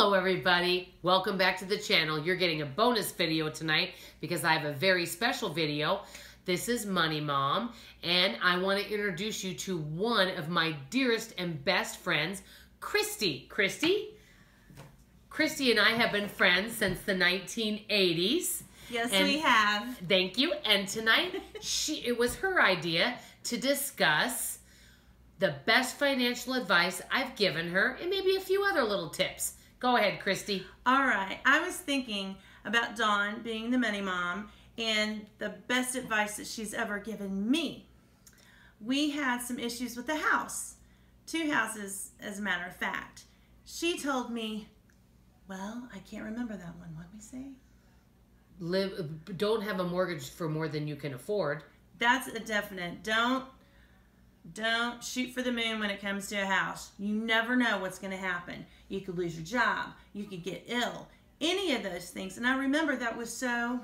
Hello everybody, welcome back to the channel. You're getting a bonus video tonight because I have a very special video. This is Money Mom, and I want to introduce you to one of my dearest and best friends, Krisit. Krisit and I have been friends since the 1980s. Yes, we have. Thank you. And tonight, it was her idea to discuss the best financial advice I've given her and maybe a few other little tips. Go ahead, Krisit. All right. I was thinking about Dawn being the money mom and the best advice that she's ever given me. We had some issues with the house. 2 houses, as a matter of fact. She told me, well, I can't remember that one. What did we say? Don't have a mortgage for more than you can afford. That's a definite. Don't shoot for the moon when it comes to a house. You never know what's going to happen. You could lose your job. You could get ill. Any of those things. And I remember that was so,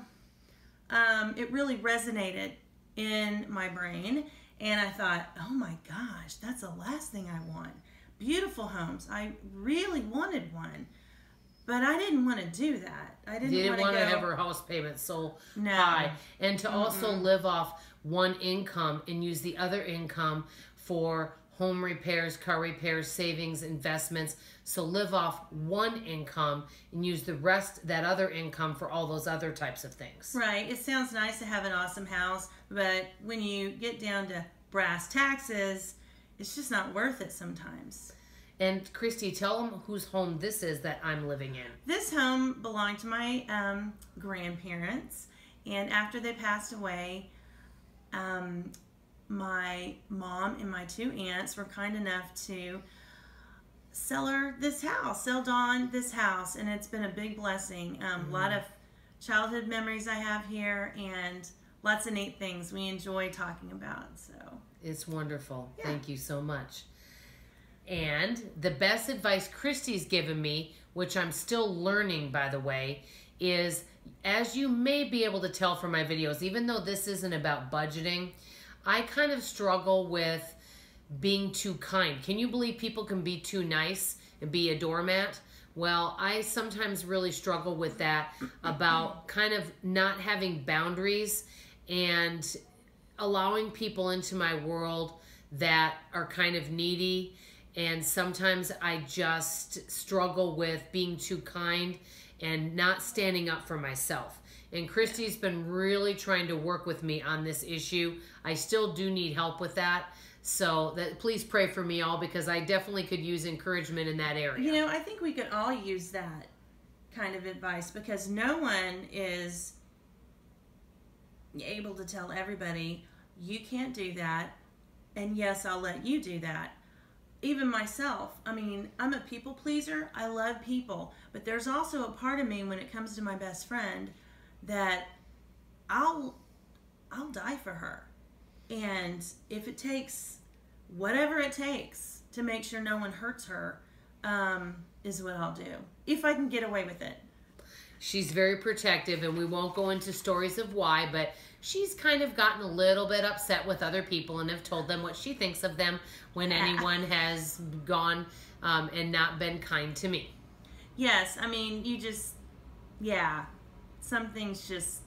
it really resonated in my brain. And I thought, oh my gosh, that's the last thing I want. Beautiful homes. I really wanted one. But I didn't want to do that. I didn't want to have her house payment so high. And to also live off one income and use the other income for home repairs, car repairs, savings, investments. So live off one income and use the rest, that other income, for all those other types of things. Right. It sounds nice to have an awesome house, but when you get down to brass taxes, it's just not worth it sometimes. And Krisit, tell them whose home this is that I'm living in. This home belonged to my grandparents, and after they passed away, my mom and my 2 aunts were kind enough to sell Dawn this house, and it's been a big blessing. A lot of childhood memories I have here, and lots of neat things we enjoy talking about. So it's wonderful. Yeah. Thank you so much. And the best advice Krisit's given me, which I'm still learning, by the way, is, as you may be able to tell from my videos, even though this isn't about budgeting, I kind of struggle with being too kind. Can you believe people can be too nice and be a doormat? Well, I sometimes really struggle with that, about kind of not having boundaries and allowing people into my world that are kind of needy. And sometimes I just struggle with being too kind and not standing up for myself. And Krisit's been really trying to work with me on this issue. I still do need help with that. So please pray for me all, because I definitely could use encouragement in that area. You know, I think we could all use that kind of advice, because no one is able to tell everybody, you can't do that, and yes, I'll let you do that. Even myself, I mean, I'm a people pleaser. I love people, but there's also a part of me when it comes to my best friend that I'll die for her. And if it takes whatever it takes to make sure no one hurts her, is what I'll do, if I can get away with it. She's very protective, and we won't go into stories of why, but she's kind of gotten a little bit upset with other people and have told them what she thinks of them when anyone has gone and not been kind to me. Yes, I mean, you just, yeah, some things just,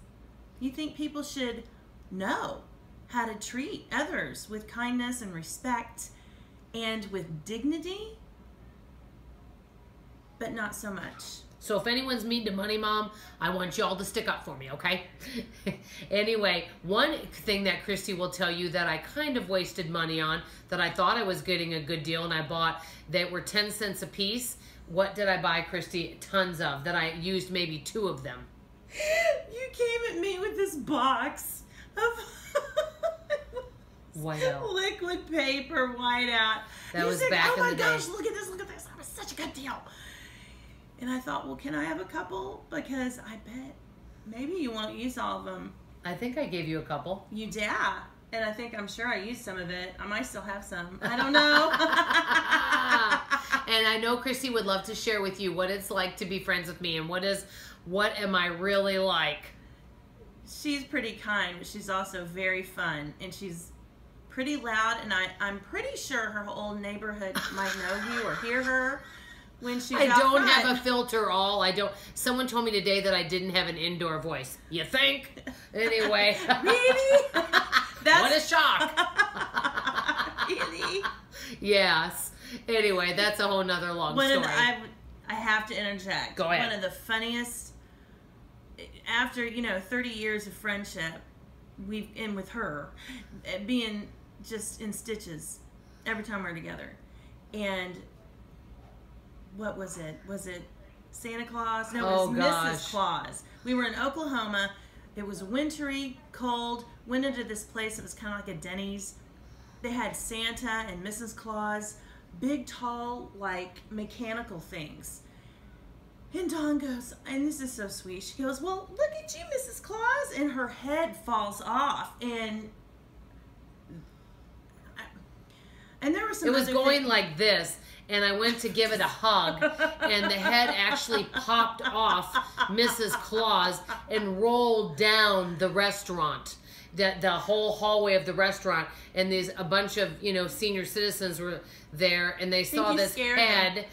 you think people should know how to treat others with kindness and respect and with dignity, but not so much. So if anyone's mean to Money Mom, I want y'all to stick up for me, okay? Anyway, one thing that Krisit will tell you that I kind of wasted money on, that I thought I was getting a good deal and I bought, that were 10 cents a piece. What did I buy, Krisit? Tons of, that I used maybe 2 of them. You came at me with this box of whiteout. Liquid paper whiteout. That was back in the day. Oh my gosh, look at this, that was such a good deal. And I thought, well, can I have a couple? Because I bet maybe you won't use all of them. I think I gave you a couple. You did. And I'm sure I used some of it. I might still have some. I don't know. And I know Krisit would love to share with you what it's like to be friends with me, and what am I really like. She's pretty kind, but she's also very fun. And she's pretty loud, and I'm pretty sure her whole neighborhood might know you or hear her. when she's I out don't front. have a filter all. I don't. Someone told me today that I didn't have an indoor voice. You think? Anyway. Really? What a shock. Really? Yes. Anyway, that's a whole nother long story. I have to interject. Go ahead. One of the funniest, after, 30 years of friendship, with her, being just in stitches every time we're together. And what was it? Was it Santa Claus? No, it was Mrs. Claus. We were in Oklahoma. It was wintry, cold. Went into this place. It was kind of like a Denny's. They had Santa and Mrs. Claus, big, tall, like mechanical things. And Dawn goes, and this is so sweet. She goes, "Well, look at you, Mrs. Claus," and her head falls off. And there was some. It was going like this. And I went to give it a hug, and the head actually popped off Mrs. Claus and rolled down the restaurant, the whole hallway of the restaurant. And a bunch of senior citizens were there, and they saw this head.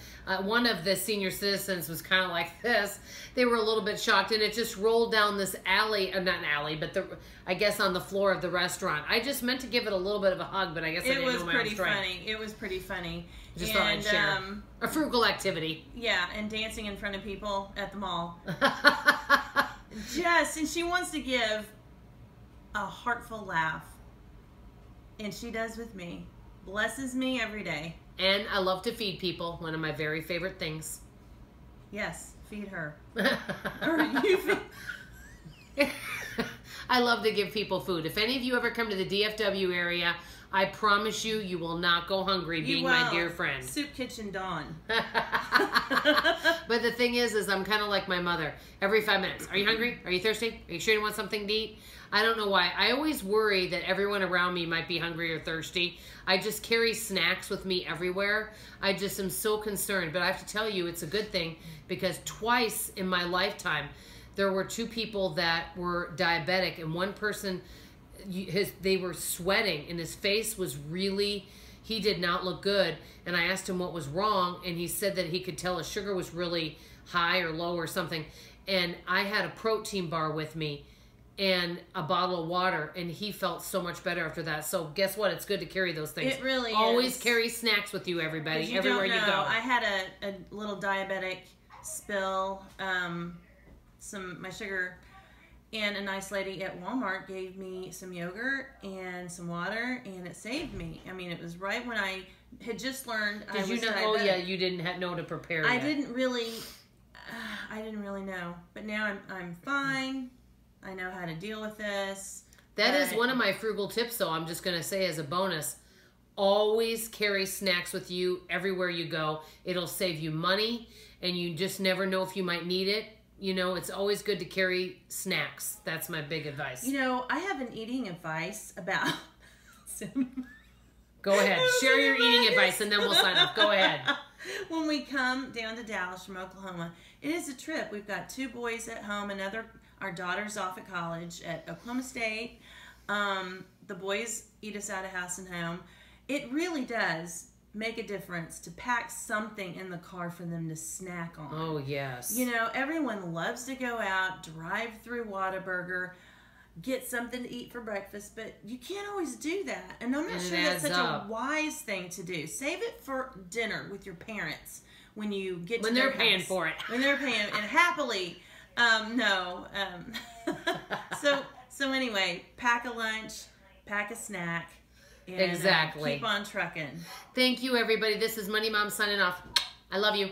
One of the senior citizens was kind of like this. They were a little bit shocked, and it just rolled down this alley, not an alley, but I guess on the floor of the restaurant. I just meant to give it a little bit of a hug, but I guess I didn't know my own strength. It was pretty funny. Just thought I'd share. A frugal activity. Yeah, and dancing in front of people at the mall. And she wants to give a heartful laugh. And she does with me. Blesses me every day. And I love to feed people. One of my very favorite things. Yes, feed her. Or you feed. I love to give people food. If any of you ever come to the DFW area, I promise you, you will not go hungry being my dear friend. Soup Kitchen Dawn. But the thing is I'm kind of like my mother. Every 5 minutes. Are you hungry? Are you thirsty? Are you sure you want something to eat? I don't know why. I always worry that everyone around me might be hungry or thirsty. I just carry snacks with me everywhere. I just am so concerned. But I have to tell you, it's a good thing, because twice in my lifetime, there were 2 people that were diabetic, and one person, they were sweating, and his face was really, he did not look good. And I asked him what was wrong, and he said that he could tell his sugar was really high or low or something. And I had a protein bar with me and a bottle of water, and he felt so much better after that. So guess what? It's good to carry those things. It really Always is. Carry snacks with you, everybody, everywhere you go. I had a little diabetic spill, my sugar, and a nice lady at Walmart gave me some yogurt and some water, and it saved me. I mean, it was right when I had just learned. Did you know? Oh yeah, you didn't know to prepare. I didn't really know, but now I'm fine. I know how to deal with this. That is one of my frugal tips, though. I'm just going to say as a bonus, always carry snacks with you everywhere you go. It'll save you money, and you just never know if you might need it. It's always good to carry snacks. That's my big advice. I have an eating advice about... Go ahead. Share your eating advice, and then we'll sign off. Go ahead. When we come down to Dallas from Oklahoma, it is a trip. We've got 2 boys at home, our daughter's off at college at Oklahoma State. The boys eat us out of house and home. It really does make a difference to pack something in the car for them to snack on. Oh, yes. Everyone loves to go out, drive through Whataburger, get something to eat for breakfast, but you can't always do that. And I'm not sure that's such a wise thing to do. Save it for dinner with your parents when you get to their house. When they're paying for it. When they're paying, and happily... So anyway, pack a lunch, pack a snack, and exactly. Keep on trucking. Thank you, everybody. This is Money Mom signing off. I love you.